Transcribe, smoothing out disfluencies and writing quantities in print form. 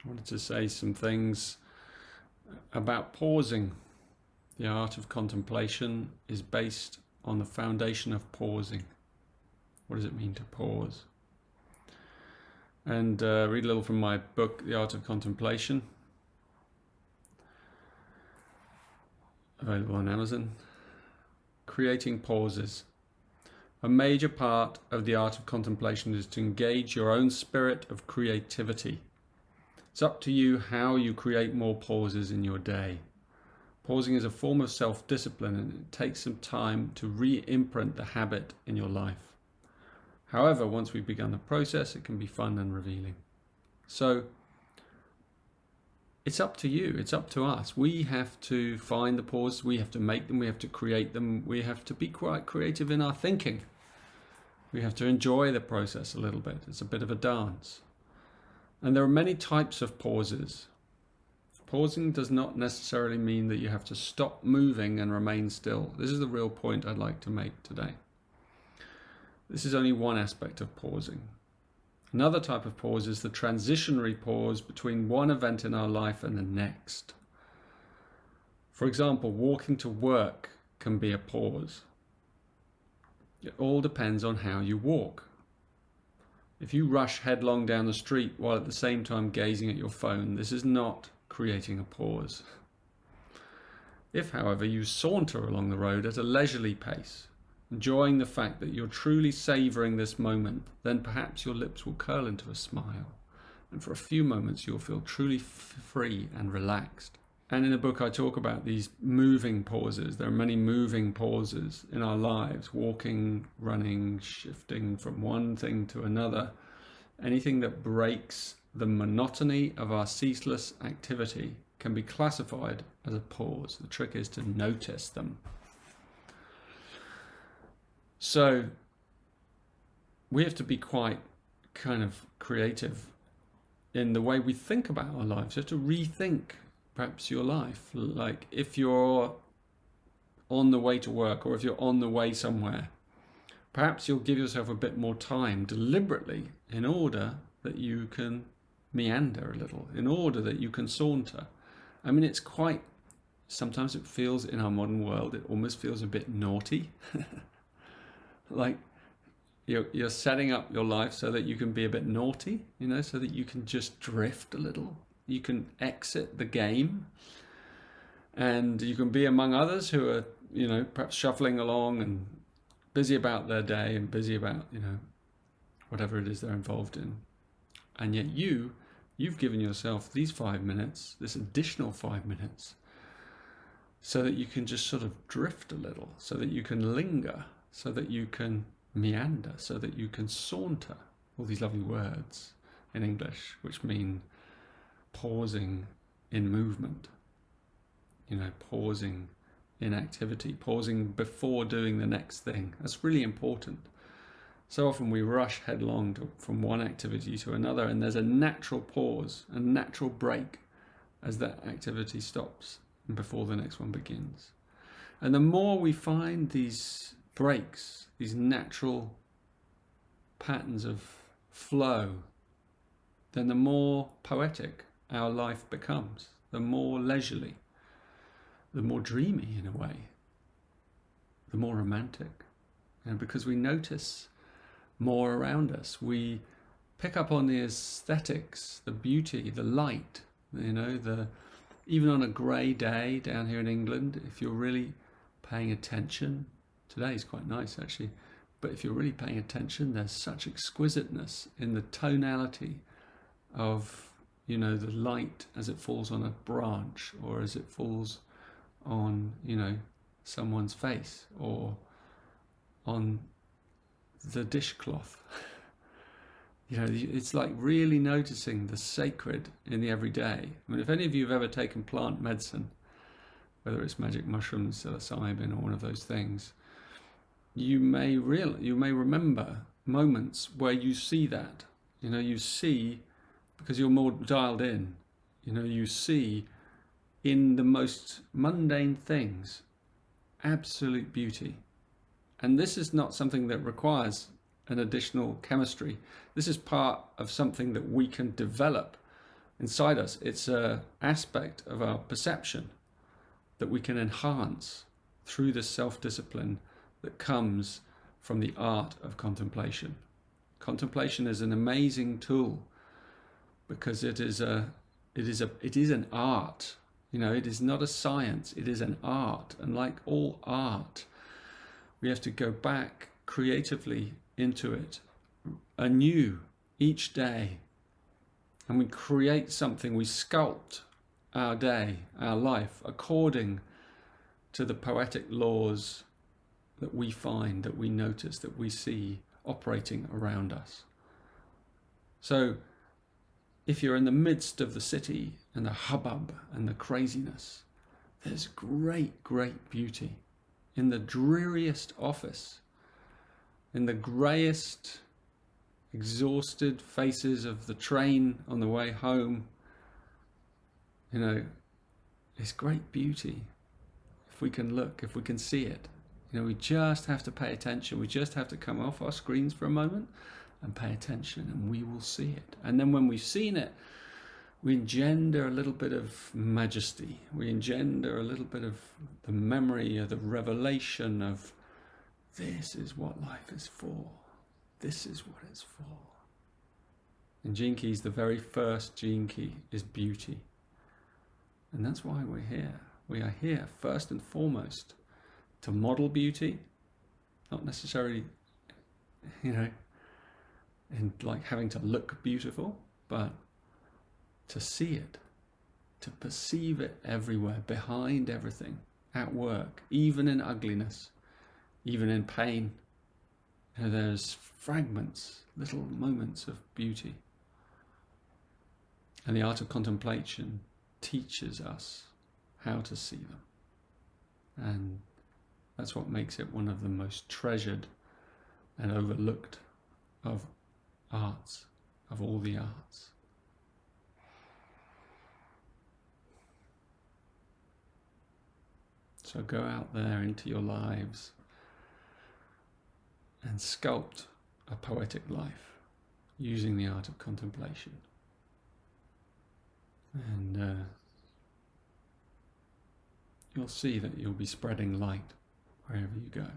I wanted to say some things about pausing. The art of contemplation is based on the foundation of pausing. What does it mean to pause? And read a little from my book, The Art of Contemplation, available on Amazon. Creating pauses. A major part of the art of contemplation is to engage your own spirit of creativity. It's up to you how you create more pauses in your day. Pausing is a form of self-discipline, and it takes some time to re-imprint the habit in your life. However, once we've begun the process, it can be fun and revealing. So it's up to you, it's up to us. We have to find the pauses, we have to make them, we have to create them, we have to be quite creative in our thinking. We have to enjoy the process a little bit. It's a bit of a dance. And there are many types of pauses. Pausing does not necessarily mean that you have to stop moving and remain still. This is the real point I'd like to make today. This is only one aspect of pausing. Another type of pause is the transitionary pause between one event in our life and the next. For example, walking to work can be a pause. It all depends on how you walk. If you rush headlong down the street while at the same time gazing at your phone, this is not creating a pause. If, however, you saunter along the road at a leisurely pace, enjoying the fact that you're truly savouring this moment, then perhaps your lips will curl into a smile, and for a few moments you'll feel truly free and relaxed. And in the book I talk about these moving pauses. There are many moving pauses in our lives, walking, running, shifting from one thing to another. Anything that breaks the monotony of our ceaseless activity can be classified as a pause. The trick is to notice them. So we have to be quite kind of creative in the way we think about our lives. You have to rethink perhaps your life. Like if you're on the way to work, or if you're on the way somewhere, perhaps you'll give yourself a bit more time deliberately in order that you can meander a little, in order that you can saunter. I mean, it's quite, sometimes it feels in our modern world, it almost feels a bit naughty. Like you're setting up your life so that you can be a bit naughty, you know, so that you can just drift a little. You can exit the game, and you can be among others who are, you know, perhaps shuffling along and busy about their day and busy about, you know, whatever it is they're involved in. And yet you've given yourself these 5 minutes, this additional 5 minutes, so that you can just sort of drift a little, so that you can linger, so that you can meander, so that you can saunter. All these lovely words in English which mean pausing in movement, you know, pausing in activity, pausing before doing the next thing. That's really important. So often we rush headlong from one activity to another, and there's a natural pause, a natural break as that activity stops and before the next one begins. And the more we find these breaks, these natural patterns of flow, then the more poetic our life becomes, the more leisurely, the more dreamy in a way, the more romantic. And because we notice more around us, we pick up on the aesthetics, the beauty, the light, you know, even on a grey day down here in England, if you're really paying attention, today is quite nice actually, but if you're really paying attention, there's such exquisiteness in the tonality of, you know, the light as it falls on a branch, or as it falls on, you know, someone's face, or on the dishcloth. You know, it's like really noticing the sacred in the everyday. I mean, if any of you have ever taken plant medicine, whether it's magic mushrooms, psilocybin, or one of those things, you may remember moments where you see that. You know, you see, because you're more dialed in, you know, you see in the most mundane things absolute beauty. And this is not something that requires an additional chemistry. This is part of something that we can develop inside us. It's an aspect of our perception that we can enhance through the self-discipline that comes from the art of contemplation. Contemplation is an amazing tool because it is an art. You know, it is not a science, it is an art. And like all art, we have to go back creatively into it anew each day. And we create something, we sculpt our day, our life, according to the poetic laws that we find, that we notice, that we see operating around us. So if you're in the midst of the city and the hubbub and the craziness, there's great, great beauty in the dreariest office, in the greyest, exhausted faces of the train on the way home. You know, it's great beauty if we can look, if we can see it. You know, we just have to pay attention. We just have to come off our screens for a moment and pay attention, and we will see it. And then when we've seen it, we engender a little bit of majesty. We engender a little bit of the memory of the revelation of this is what life is for. This is what it's for. In Gene Keys, the very first gene key is beauty. And that's why we're here. We are here first and foremost to model beauty, not necessarily, you know, in like having to look beautiful, but to see it, to perceive it everywhere, behind everything, at work, even in ugliness, even in pain. You know, there's fragments, little moments of beauty. And the art of contemplation teaches us how to see them. And that's what makes it one of the most treasured and overlooked of arts, of all the arts. So go out there into your lives and sculpt a poetic life using the art of contemplation. And you'll see that you'll be spreading light wherever you go.